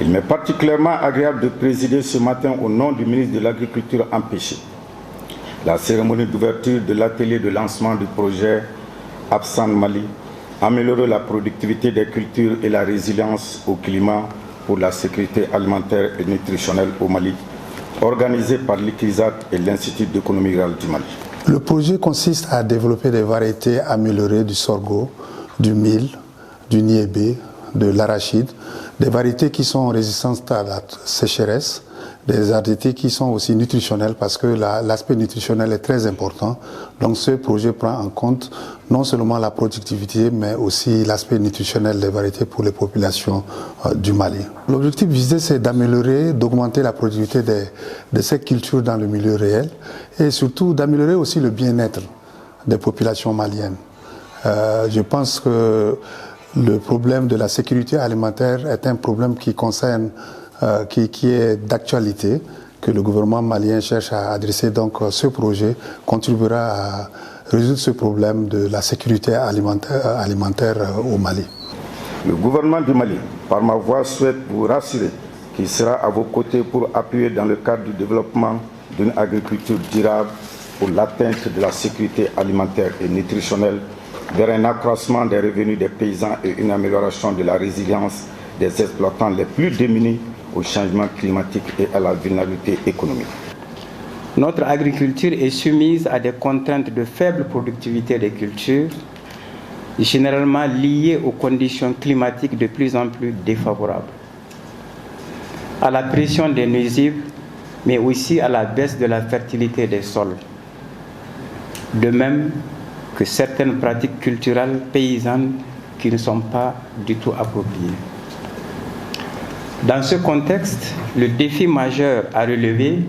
Il m'est particulièrement agréable de présider ce matin au nom du ministre de l'Agriculture empêché la cérémonie d'ouverture de l'atelier de lancement du projet Absan Mali, améliorer la productivité des cultures et la résilience au climat pour la sécurité alimentaire et nutritionnelle au Mali, organisé par l'ICRISAT et l'Institut d'économie rurale du Mali. Le projet consiste à développer des variétés améliorées du sorgho, du mil, du niébé, de l'arachide, des variétés qui sont résistantes à la sécheresse, des variétés qui sont aussi nutritionnelles parce que l'aspect nutritionnel est très important. Donc ce projet prend en compte non seulement la productivité mais aussi l'aspect nutritionnel des variétés pour les populations du Mali. L'objectif visé c'est d'améliorer, d'augmenter la productivité de ces cultures dans le milieu réel et surtout d'améliorer aussi le bien-être des populations maliennes. Je pense que le problème de la sécurité alimentaire est un problème qui concerne, qui est d'actualité, que le gouvernement malien cherche à adresser. Donc ce projet contribuera à résoudre ce problème de la sécurité alimentaire au Mali. Le gouvernement du Mali, par ma voix, souhaite vous rassurer qu'il sera à vos côtés pour appuyer dans le cadre du développement d'une agriculture durable pour l'atteinte de la sécurité alimentaire et nutritionnelle, vers un accroissement des revenus des paysans et une amélioration de la résilience des exploitants les plus démunis au changement climatique et à la vulnérabilité économique. Notre agriculture est soumise à des contraintes de faible productivité des cultures, généralement liées aux conditions climatiques de plus en plus défavorables, à la pression des nuisibles, mais aussi à la baisse de la fertilité des sols. De même que certaines pratiques culturelles paysannes qui ne sont pas du tout appropriées. Dans ce contexte, le défi majeur à relever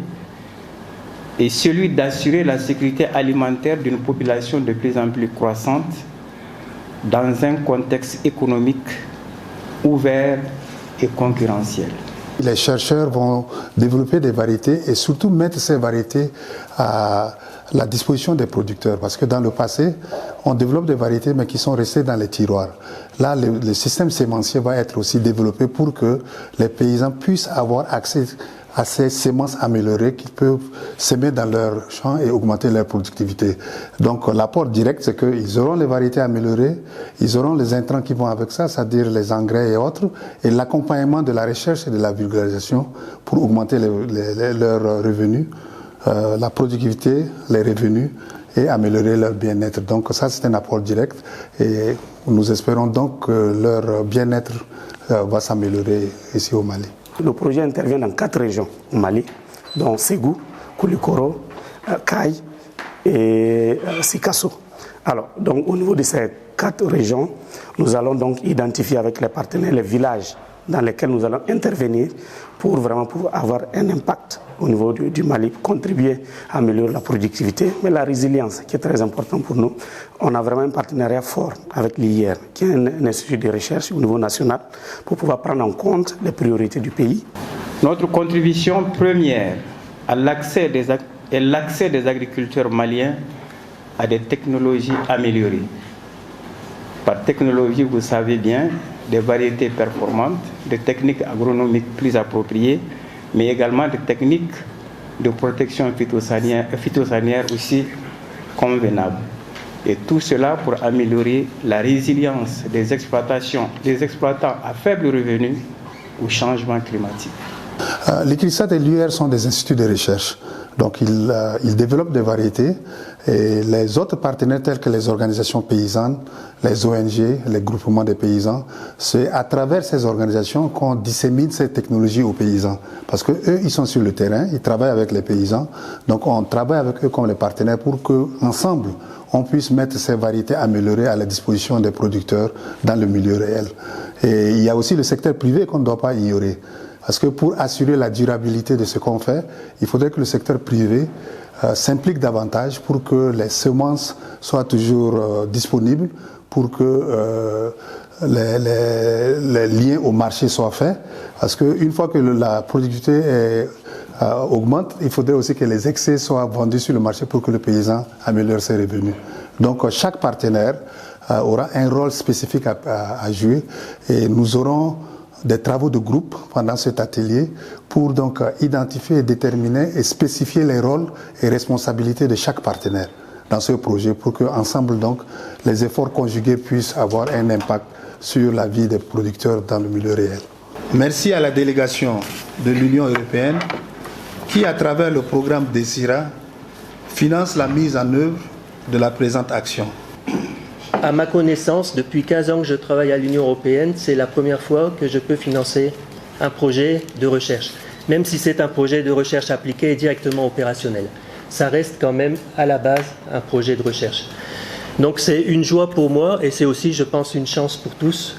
est celui d'assurer la sécurité alimentaire d'une population de plus en plus croissante dans un contexte économique ouvert et concurrentiel. Les chercheurs vont développer des variétés et surtout mettre ces variétés à la disposition des producteurs. Parce que dans le passé, on développe des variétés mais qui sont restées dans les tiroirs. Là, le système sémencier va être aussi développé pour que les paysans puissent avoir accès à ces semences améliorées qu'ils peuvent semer dans leurs champs et augmenter leur productivité. Donc l'apport direct, c'est qu'ils auront les variétés améliorées, ils auront les intrants qui vont avec ça, c'est-à-dire les engrais et autres, et l'accompagnement de la recherche et de la vulgarisation pour augmenter leurs revenus, la productivité, les revenus et améliorer leur bien-être. Donc ça, c'est un apport direct et nous espérons donc que leur bien-être va s'améliorer ici au Mali. Le projet intervient dans 4 régions au Mali, dont Ségou, Koulikoro, Kaye et Sikasso. Alors, donc, au niveau de ces 4 régions, nous allons donc identifier avec les partenaires les villages dans lesquels nous allons intervenir pour vraiment pouvoir avoir un impact au niveau du Mali, contribuer à améliorer la productivité, mais la résilience qui est très importante pour nous. On a vraiment un partenariat fort avec l'IIR, qui est un institut de recherche au niveau national, pour pouvoir prendre en compte les priorités du pays. Notre contribution première à l'accès des agriculteurs maliens à des technologies améliorées. Par technologie, vous savez bien, des variétés performantes, des techniques agronomiques plus appropriées, mais également des techniques de protection phytosanitaire aussi convenables. Et tout cela pour améliorer la résilience des exploitants à faible revenu au changement climatique. L'ICRISAT et l'UR sont des instituts de recherche. Donc ils développent des variétés et les autres partenaires tels que les organisations paysannes, les ONG, les groupements des paysans, c'est à travers ces organisations qu'on dissémine ces technologies aux paysans. Parce qu'eux, ils sont sur le terrain, ils travaillent avec les paysans, donc on travaille avec eux comme les partenaires pour qu'ensemble, on puisse mettre ces variétés améliorées à la disposition des producteurs dans le milieu réel. Et il y a aussi le secteur privé qu'on ne doit pas ignorer. Parce que pour assurer la durabilité de ce qu'on fait, il faudrait que le secteur privé s'implique davantage pour que les semences soient toujours disponibles, pour que les liens au marché soient faits. Parce qu'une fois que la productivité augmente, il faudrait aussi que les excès soient vendus sur le marché pour que le paysan améliore ses revenus. Donc chaque partenaire aura un rôle spécifique à jouer et nous aurons des travaux de groupe pendant cet atelier pour donc identifier, déterminer et spécifier les rôles et responsabilités de chaque partenaire dans ce projet pour qu'ensemble donc les efforts conjugués puissent avoir un impact sur la vie des producteurs dans le milieu réel. Merci à la délégation de l'Union européenne qui, à travers le programme DESIRA, finance la mise en œuvre de la présente action. À ma connaissance, depuis 15 ans que je travaille à l'Union européenne, c'est la première fois que je peux financer un projet de recherche, même si c'est un projet de recherche appliqué et directement opérationnel. Ça reste quand même à la base un projet de recherche. Donc c'est une joie pour moi et c'est aussi, je pense, une chance pour tous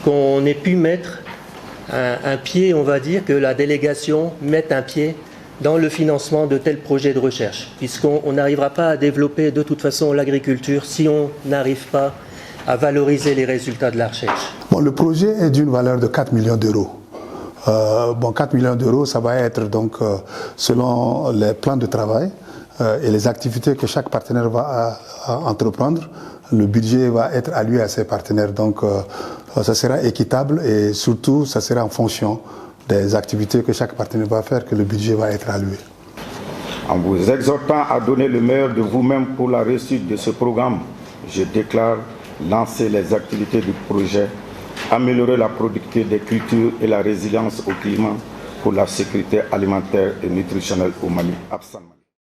qu'on ait pu mettre un pied, on va dire, que la délégation mette un pied dans le financement de tels projets de recherche, puisqu'on n'arrivera pas à développer de toute façon l'agriculture si on n'arrive pas à valoriser les résultats de la recherche. Bon, le projet est d'une valeur de 4 millions d'euros. 4 millions d'euros, ça va être donc selon les plans de travail et les activités que chaque partenaire va entreprendre. Le budget va être alloué à ses partenaires, donc ça sera équitable et surtout ça sera en fonction des activités que chaque partenaire va faire que le budget va être alloué. En vous exhortant à donner le meilleur de vous-même pour la réussite de ce programme, je déclare lancer les activités du projet, améliorer la productivité des cultures et la résilience au climat pour la sécurité alimentaire et nutritionnelle au Mali.